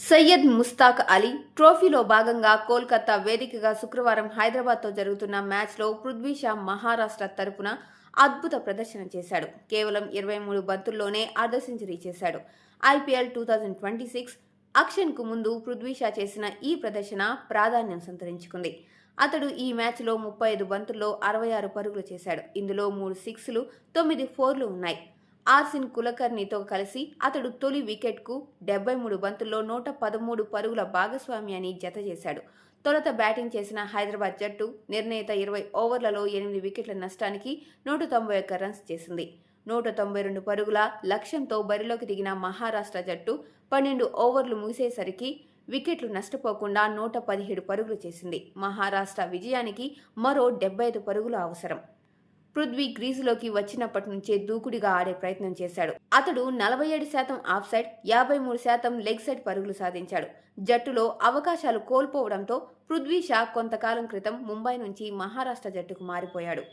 సయ్యద్ ముస్తాక్ అలీ ట్రోఫీలో భాగంగా కోల్కతా వేదికగా శుక్రవారం హైదరాబాద్తో జరుగుతున్న మ్యాచ్లో పృథ్వీ షా మహారాష్ట్ర తరపున అద్భుత ప్రదర్శన చేశాడు. కేవలం 23 బంతుల్లోనే అర్ధ సెంచరీ చేశాడు. ఐపీఎల్ 2026 ఆక్షన్కు ముందు పృథ్వీ షా చేసిన ఈ ప్రదర్శన ప్రాధాన్యం సంతరించుకుంది. అతడు ఈ మ్యాచ్లో 35 బంతుల్లో 66 పరుగులు చేశాడు. ఇందులో 3 సిక్స్లు 9 ఫోర్లు ఉన్నాయి. ఆర్సిన్ కులకర్ణితో కలిసి అతడు తొలి వికెట్కు 73 బంతుల్లో 113 పరుగుల భాగస్వామ్యాన్ని జతచేశాడు. తొలుత బ్యాటింగ్ చేసిన హైదరాబాద్ జట్టు నిర్ణీత 20 ఓవర్లలో 8 వికెట్ల నష్టానికి 191 రన్స్ చేసింది. 192 పరుగుల లక్ష్యంతో బరిలోకి దిగిన మహారాష్ట్ర జట్టు 12 ఓవర్లు ముగిసేసరికి వికెట్లు నష్టపోకుండా 117 పరుగులు చేసింది. మహారాష్ట్ర విజయానికి మరో 75 పరుగులు అవసరం. పృథ్వీ క్రీజులోకి వచ్చినప్పటి నుంచే దూకుడుగా ఆడే ప్రయత్నం చేశాడు. అతడు 47% ఆఫ్ సైడ్, 53% లెగ్ సైడ్ పరుగులు సాధించాడు. జట్టులో అవకాశాలు కోల్పోవడంతో పృథ్వీ షా కొంతకాలం క్రితం ముంబై నుంచి మహారాష్ట్ర జట్టుకు మారిపోయాడు.